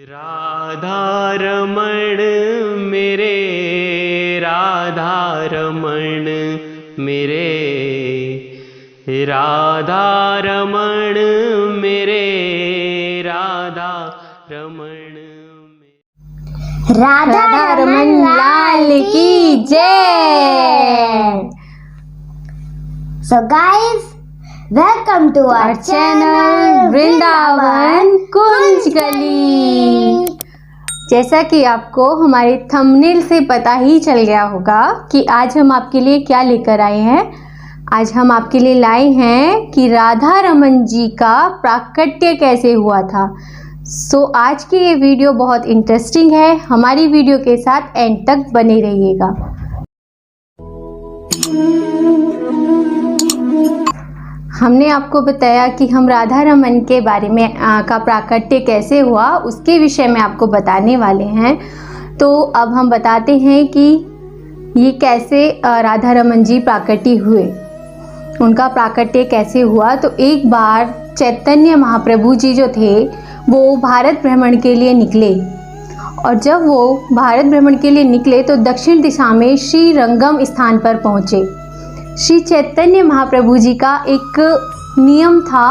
राधा रमण मेरे, राधा रमण मेरे, राधा रमण मेरे, राधा रमण मेरे। राधा रमन लाल की जय। So guys, welcome to our channel Vrindavan कुंज गली। जैसा कि आपको हमारे थंबनेल से पता ही चल गया होगा कि आज हम आपके लिए क्या लेकर आए हैं। आज हम आपके लिए लाए हैं कि राधा रमन जी का प्राकट्य कैसे हुआ था। आज की ये वीडियो बहुत इंटरेस्टिंग है। हमारी वीडियो के साथ एंड तक बने रहिएगा। हमने आपको बताया कि हम राधा रमन के बारे में का प्राकट्य कैसे हुआ, उसके विषय में आपको बताने वाले हैं। तो अब हम बताते हैं कि ये कैसे राधा रमन जी प्राकट्य हुए, उनका प्राकट्य कैसे हुआ। तो एक बार चैतन्य महाप्रभु जी जो थे वो भारत भ्रमण के लिए निकले, और जब वो भारत भ्रमण के लिए निकले तो दक्षिण दिशा में श्री रंगम स्थान पर पहुँचे। श्री चैतन्य महाप्रभु जी का एक नियम था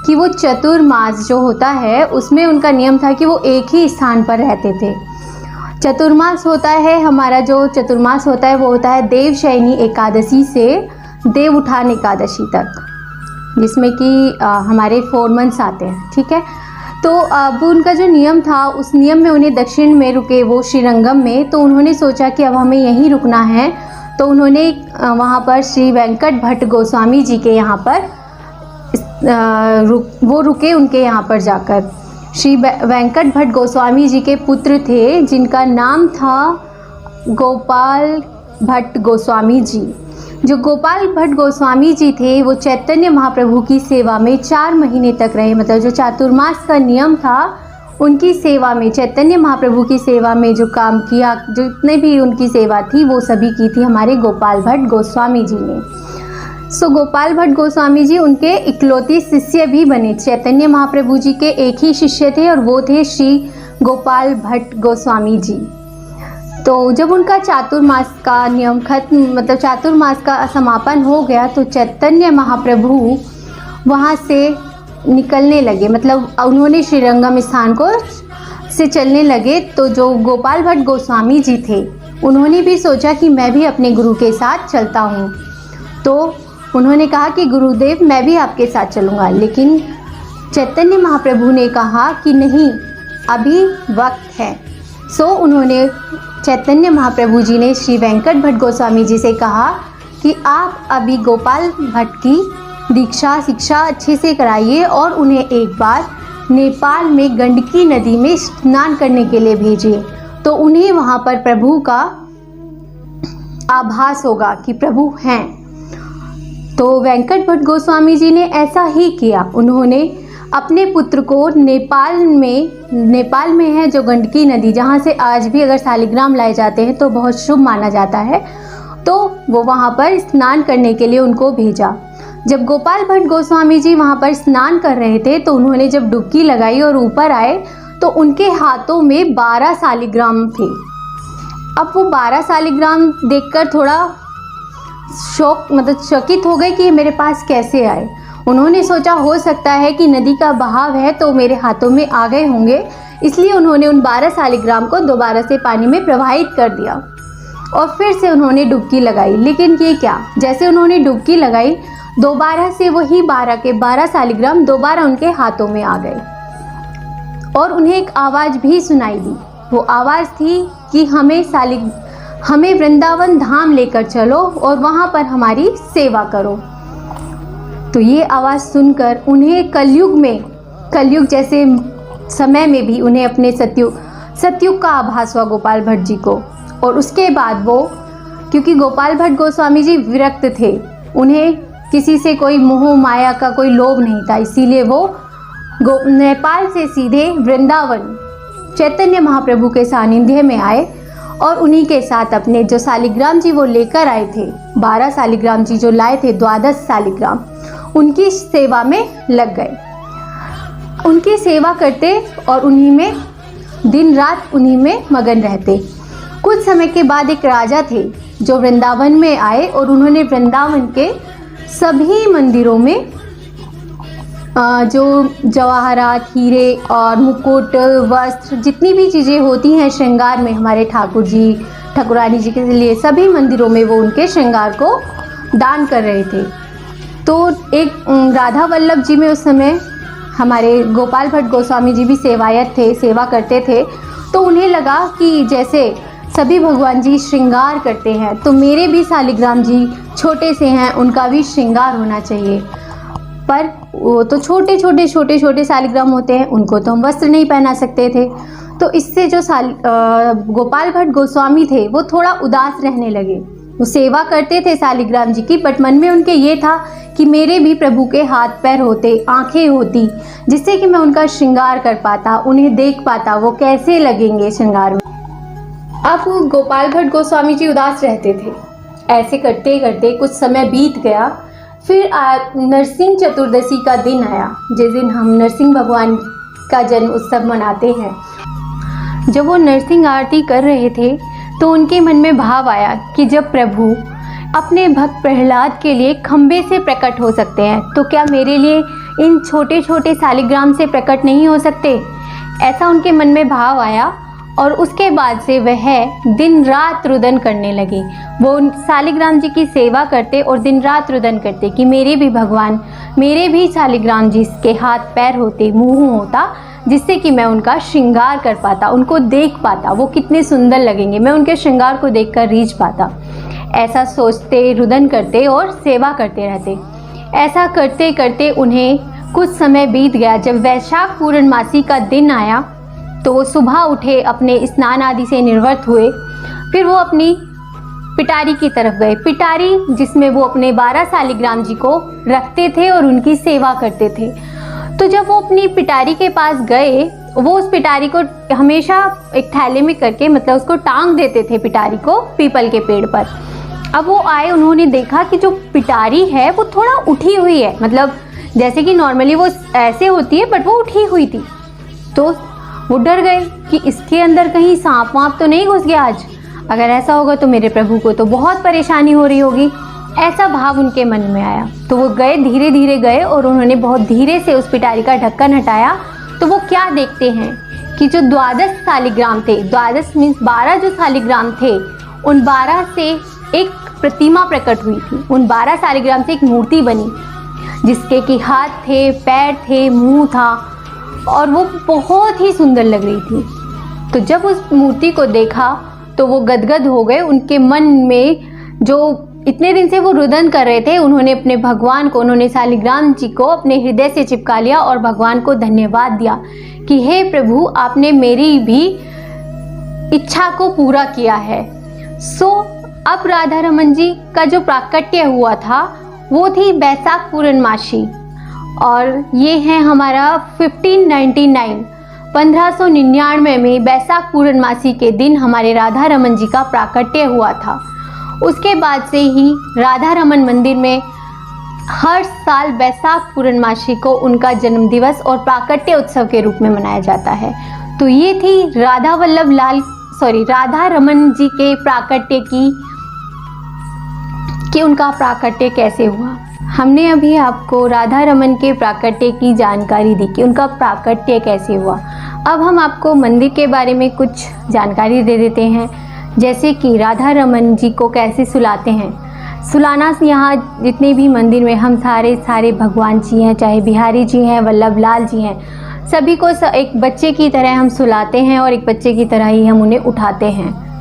कि वो चतुर्मास जो होता है उसमें उनका नियम था कि वो एक ही स्थान पर रहते थे। चतुर्मास होता है, हमारा जो चतुर्मास होता है वो होता है देवशयनी एकादशी से देव उठान एकादशी तक, जिसमें कि हमारे 4 मंथ्स आते हैं। ठीक है, तो अब उनका जो नियम था उस नियम में उन्हें दक्षिण में रुके वो श्रीरंगम में, तो उन्होंने सोचा कि अब हमें यहीं रुकना है। तो उन्होंने वहाँ पर श्री वेंकट भट्ट गोस्वामी जी के यहाँ पर वो रुके, उनके यहाँ पर जाकर। श्री वेंकट भट्ट गोस्वामी जी के पुत्र थे जिनका नाम था गोपाल भट्ट गोस्वामी जी। जो गोपाल भट्ट गोस्वामी जी थे वो चैतन्य महाप्रभु की सेवा में 4 महीने तक रहे। मतलब जो चातुर्मास का नियम था उनकी सेवा में, चैतन्य महाप्रभु की सेवा में जो काम किया, जो जितने भी उनकी सेवा थी वो सभी की थी हमारे गोपाल भट्ट गोस्वामी जी ने। गोपाल भट्ट गोस्वामी जी उनके इकलौते शिष्य भी बने। चैतन्य महाप्रभु जी के एक ही शिष्य थे और वो थे श्री गोपाल भट्ट गोस्वामी जी। तो जब उनका चातुर्मास का नियम खत्म, मतलब चातुर्मास का समापन हो गया, तो चैतन्य महाप्रभु वहाँ से निकलने लगे। मतलब उन्होंने श्रीरंगम स्थान को से चलने लगे। तो जो गोपाल भट्ट गोस्वामी जी थे उन्होंने भी सोचा कि मैं भी अपने गुरु के साथ चलता हूँ। तो उन्होंने कहा कि गुरुदेव मैं भी आपके साथ चलूँगा, लेकिन चैतन्य महाप्रभु ने कहा कि नहीं, अभी वक्त है। उन्होंने चैतन्य महाप्रभु जी ने श्री वेंकट भट्ट गोस्वामी जी से कहा कि आप अभी गोपाल भट्ट की दीक्षा शिक्षा अच्छे से कराइए और उन्हें एक बार नेपाल में गंडकी नदी में स्नान करने के लिए भेजिए, तो उन्हें वहाँ पर प्रभु का आभास होगा कि प्रभु हैं। तो वेंकट भट्ट गोस्वामी जी ने ऐसा ही किया। उन्होंने अपने पुत्र को नेपाल में है जो गंडकी नदी, जहाँ से आज भी अगर शालिग्राम लाए जाते हैं तो बहुत शुभ माना जाता है, तो वो वहाँ पर स्नान करने के लिए उनको भेजा। जब गोपाल भट्ट गोस्वामी जी वहाँ पर स्नान कर रहे थे तो उन्होंने जब डुबकी लगाई और ऊपर आए तो उनके हाथों में 12 शालिग्राम थे। अब वो 12 शालिग्राम देखकर थोड़ा चकित हो गए कि मेरे पास कैसे आए। उन्होंने सोचा हो सकता है कि नदी का बहाव है तो मेरे हाथों में आ गए होंगे, इसलिए उन्होंने उन 12 शालिग्राम को दोबारा से पानी में प्रवाहित कर दिया और फिर से उन्होंने डुबकी लगाई। लेकिन ये क्या, जैसे उन्होंने डुबकी लगाई दोबारा से वही 12 के 12 शालिग्राम दोबारा उनके हाथों में आ गए और उन्हें एक आवाज़ भी सुनाई दी। वो आवाज़ थी कि हमें वृंदावन धाम लेकर चलो और वहाँ पर हमारी सेवा करो। तो ये आवाज़ सुनकर उन्हें कलयुग जैसे समय में भी उन्हें अपने सतयुग का आभास हुआ गोपाल भट्ट जी को। और उसके बाद वो, क्योंकि गोपाल भट्ट गोस्वामी जी विरक्त थे, उन्हें किसी से कोई मोह माया का कोई लोभ नहीं था, इसीलिए वो नेपाल से सीधे वृंदावन चैतन्य महाप्रभु के सानिध्य में आए और उन्हीं के साथ अपने जो शालिग्राम जी वो लेकर आए थे, 12 शालिग्राम जी जो लाए थे, 12 शालिग्राम, उनकी सेवा में लग गए। उनकी सेवा करते और उन्हीं में दिन रात उन्हीं में मगन रहते। कुछ समय के बाद एक राजा थे जो वृंदावन में आए और उन्होंने वृंदावन के सभी मंदिरों में जो जवाहरात, हीरे और मुकुट, वस्त्र, जितनी भी चीज़ें होती हैं श्रृंगार में हमारे ठाकुर जी, ठाकुरानी जी के लिए, सभी मंदिरों में वो उनके श्रृंगार को दान कर रहे थे। तो एक राधा वल्लभ जी में उस समय हमारे गोपाल भट्ट गोस्वामी जी भी सेवायत थे, सेवा करते थे। तो उन्हें लगा कि जैसे सभी भगवान जी श्रृंगार करते हैं तो मेरे भी शालिग्राम जी छोटे से हैं, उनका भी श्रृंगार होना चाहिए। पर वो तो छोटे छोटे शालिग्राम होते हैं, उनको तो हम वस्त्र नहीं पहना सकते थे। तो इससे जो गोपाल भट्ट गोस्वामी थे वो थोड़ा उदास रहने लगे। वो सेवा करते थे शालिग्राम जी की, बट मन में उनके ये था कि मेरे भी प्रभु के हाथ पैर होते, आंखें होती, जिससे कि मैं उनका श्रृंगार कर पाता, उन्हें देख पाता, वो कैसे लगेंगे श्रृंगार में। अब गोपाल भट्ट गोस्वामी जी उदास रहते थे। ऐसे करते करते कुछ समय बीत गया। फिर नरसिंह चतुर्दशी का दिन आया, जिस दिन हम नरसिंह भगवान का जन्म उत्सव मनाते हैं। जब वो नरसिंह आरती कर रहे थे तो उनके मन में भाव आया कि जब प्रभु अपने भक्त प्रहलाद के लिए खंबे से प्रकट हो सकते हैं तो क्या मेरे लिए इन छोटे छोटे शालिग्राम से प्रकट नहीं हो सकते। ऐसा उनके मन में भाव आया और उसके बाद से वह दिन रात रुदन करने लगे। वो शालिग्राम जी की सेवा करते और दिन रात रुदन करते कि मेरे भी भगवान, मेरे भी शालिग्राम जी के हाथ पैर होते, मुंह होता, जिससे कि मैं उनका श्रृंगार कर पाता, उनको देख पाता, वो कितने सुंदर लगेंगे, मैं उनके श्रृंगार को देखकर रीझ पाता। ऐसा सोचते, रुदन करते और सेवा करते रहते। ऐसा करते करते उन्हें कुछ समय बीत गया। जब वैशाख पूर्णमासी का दिन आया तो वो सुबह उठे, अपने स्नान आदि से निर्वृत्त हुए। फिर वो अपनी पिटारी की तरफ गए। पिटारी जिसमें वो अपने 12 शालिग्राम जी को रखते थे और उनकी सेवा करते थे। तो जब वो अपनी पिटारी के पास गए, वो उस पिटारी को हमेशा एक थैले में करके, मतलब उसको टांग देते थे पिटारी को पीपल के पेड़ पर। अब वो आए, उन्होंने देखा कि जो पिटारी है वो थोड़ा उठी हुई है, मतलब जैसे कि नॉर्मली वो ऐसे होती है बट वो उठी हुई थी। तो वो डर गए कि इसके अंदर कहीं सांप वाप तो नहीं घुस गया आज, अगर ऐसा होगा तो मेरे प्रभु को तो बहुत परेशानी हो रही होगी। ऐसा भाव उनके मन में आया। तो वो गए, धीरे धीरे गए और उन्होंने बहुत धीरे से उस पिटारी का ढक्कन हटाया। तो वो क्या देखते हैं कि जो 12 शालिग्राम थे, 12 मीन्स 12 जो शालिग्राम थे, उन 12 से एक प्रतिमा प्रकट हुई थी। उन 12 शालिग्राम से एक मूर्ति बनी जिसके कि हाथ थे, पैर थे, मुंह था और वो बहुत ही सुंदर लग रही थी। तो जब उस मूर्ति को देखा तो वो गदगद हो गए। उनके मन में जो इतने दिन से वो रुदन कर रहे थे, उन्होंने अपने भगवान को, उन्होंने शालिग्राम जी को अपने हृदय से चिपका लिया और भगवान को धन्यवाद दिया कि हे प्रभु, आपने मेरी भी इच्छा को पूरा किया है। अब राधा रमन जी का जो प्राकट्य हुआ था वो थी बैसाख पूर्णमासी, और ये है हमारा 1599 में बैसाख पूर्णमासी के दिन हमारे राधा रमन जी का प्राकट्य हुआ था। उसके बाद से ही राधा रमन मंदिर में हर साल बैसाख पूर्णमासी को उनका जन्म दिवस और प्राकट्य उत्सव के रूप में मनाया जाता है। तो ये थी राधा रमन जी के प्राकट्य कि उनका प्राकट्य कैसे हुआ। हमने अभी आपको राधा रमन के प्राकट्य की जानकारी दी कि उनका प्राकट्य कैसे हुआ। अब हम आपको मंदिर के बारे में कुछ जानकारी दे देते हैं, जैसे कि राधा रमन जी को कैसे सुलाते हैं। सुलाना, यहाँ जितने भी मंदिर में हम सारे भगवान जी हैं, चाहे बिहारी जी हैं, वल्लभ लाल जी हैं, सभी को एक बच्चे की तरह हम सुलाते हैं और एक बच्चे की तरह ही हम उन्हें उठाते हैं।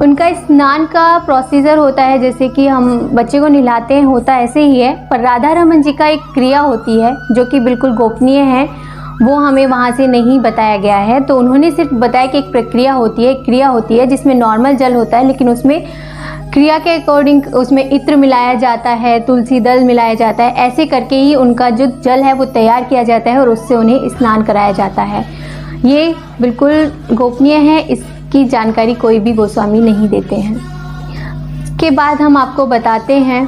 उनका स्नान का प्रोसीजर होता है, जैसे कि हम बच्चे को नहलाते हैं, होता ऐसे ही है, पर राधा रमन जी का एक क्रिया होती है जो कि बिल्कुल गोपनीय है, वो हमें वहाँ से नहीं बताया गया है। तो उन्होंने सिर्फ बताया कि एक प्रक्रिया होती है जिसमें नॉर्मल जल होता है, लेकिन उसमें क्रिया के अकॉर्डिंग उसमें इत्र मिलाया जाता है, तुलसी दल मिलाया जाता है, ऐसे करके ही उनका जो जल है वो तैयार किया जाता है और उससे उन्हें स्नान कराया जाता है। ये बिल्कुल गोपनीय है, इसकी जानकारी कोई भी गोस्वामी नहीं देते हैं। इसके बाद हम आपको बताते हैं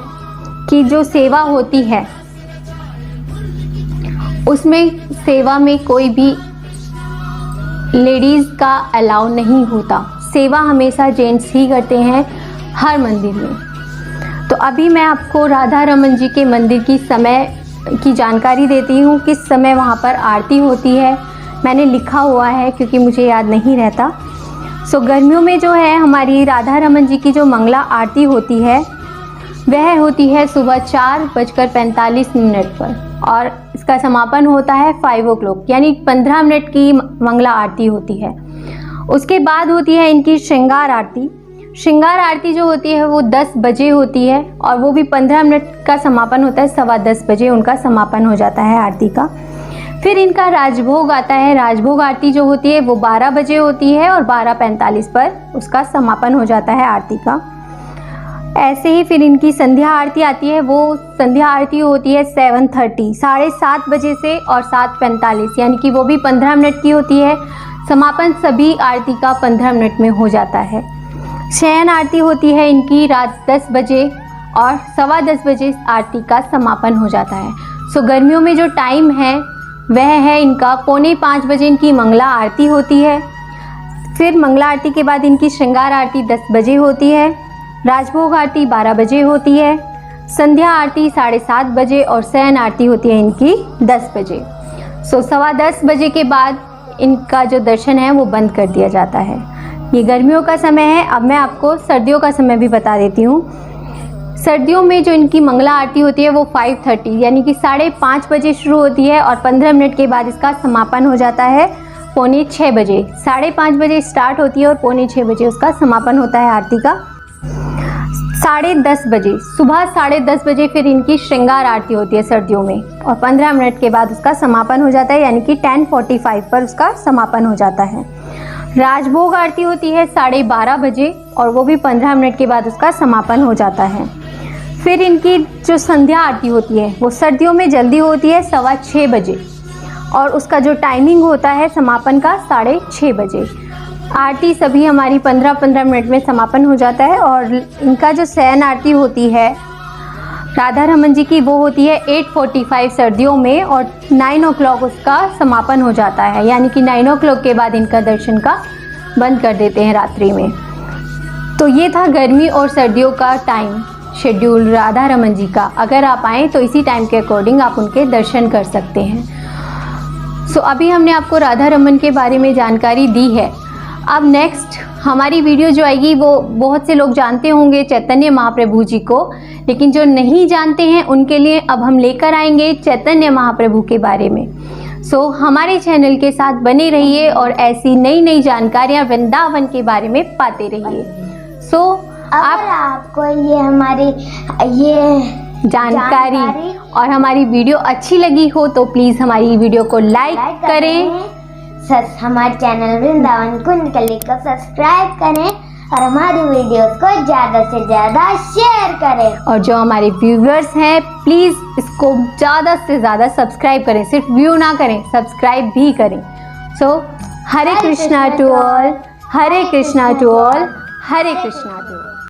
कि जो सेवा होती है उसमें सेवा में कोई भी लेडीज़ का अलाउ नहीं होता, सेवा हमेशा जेंट्स ही करते हैं हर मंदिर में। तो अभी मैं आपको राधा रमन जी के मंदिर की समय की जानकारी देती हूँ, किस समय वहाँ पर आरती होती है। मैंने लिखा हुआ है क्योंकि मुझे याद नहीं रहता। सो गर्मियों में जो है हमारी राधा रमन जी की जो मंगला आरती होती है वह होती है सुबह 4:45 पर और इसका समापन होता है 5 o'clock, यानी 15 मिनट की मंगला आरती होती है। उसके बाद होती है इनकी श्रृंगार आरती। श्रृंगार आरती जो होती है वो 10 बजे होती है और वो भी 15 मिनट का समापन होता है, 10:15 बजे उनका समापन हो जाता है आरती का। फिर इनका राजभोग आता है। राजभोग आरती जो होती है वो 12 बजे होती है और 12:45 पर उसका समापन हो जाता है आरती का। ऐसे ही फिर इनकी संध्या आरती आती है। वो संध्या आरती होती है 7:30, 7:30 बजे से और 7:45, यानी कि वो भी 15 मिनट की होती है। समापन सभी आरती का 15 मिनट में हो जाता है। शयन आरती होती है इनकी रात 10 बजे और 10:15 बजे आरती का समापन हो जाता है। सो गर्मियों में जो टाइम है वह है इनका 4:45 बजे इनकी मंगला आरती होती है। फिर मंगला आरती के बाद इनकी श्रृंगार आरती 10 बजे होती है। राजभोग आरती 12 बजे होती है। संध्या आरती 7:30 बजे और शयन आरती होती है इनकी 10 बजे। सो 10:15 बजे के बाद इनका जो दर्शन है वो बंद कर दिया जाता है। ये गर्मियों का समय है। अब मैं आपको सर्दियों का समय भी बता देती हूँ। सर्दियों में जो इनकी मंगला आरती होती है वो 5:30 यानी कि 5:30 बजे शुरू होती है और 15 मिनट के बाद इसका समापन हो जाता है 5:45 बजे। 5:30 बजे स्टार्ट होती है और 5:45 बजे उसका समापन होता है आरती का। 10:30 बजे, सुबह 10:30 बजे फिर इनकी श्रृंगार आरती होती है सर्दियों में और 15 मिनट के बाद उसका समापन हो जाता है, यानी कि 10:45 पर उसका समापन हो जाता है। राजभोग आरती होती है 12:30 बजे और वो भी 15 मिनट के बाद उसका समापन हो जाता है। फिर इनकी जो संध्या आरती होती है वो सर्दियों में जल्दी होती है 6:15 बजे और उसका जो टाइमिंग होता है समापन का 6:30 बजे। आरती सभी हमारी 15-15 मिनट में समापन हो जाता है। और इनका जो शयन आरती होती है राधा रमन जी की वो होती है 8:45 सर्दियों में और 9 o'clock उसका समापन हो जाता है, यानी कि 9 o'clock के बाद इनका दर्शन का बंद कर देते हैं रात्रि में। तो ये था गर्मी और सर्दियों का टाइम शेड्यूल राधा रमन जी का। अगर आप आएँ तो इसी टाइम के अकॉर्डिंग आप उनके दर्शन कर सकते हैं। सो अभी हमने आपको राधा रमन के बारे में जानकारी दी है। अब नेक्स्ट हमारी वीडियो जो आएगी वो बहुत से लोग जानते होंगे चैतन्य महाप्रभु जी को, लेकिन जो नहीं जानते हैं उनके लिए अब हम लेकर आएंगे चैतन्य महाप्रभु के बारे में। सो हमारे चैनल के साथ बने रहिए और ऐसी नई नई जानकारियाँ वृंदावन के बारे में पाते रहिए। सो अगर आपको ये हमारी ये जानकारी और हमारी वीडियो अच्छी लगी हो तो प्लीज़ हमारी वीडियो को लाइक करें, हमारे चैनल वृंदावन कुंज कली को सब्सक्राइब करें और हमारी वीडियोस को ज़्यादा से ज़्यादा शेयर करें। और जो हमारे व्यूवर्स हैं प्लीज़ इसको ज़्यादा से ज़्यादा सब्सक्राइब करें, सिर्फ व्यू ना करें, सब्सक्राइब भी करें। So Hare Krishna to all, Hare Krishna to all, Hare Krishna to all.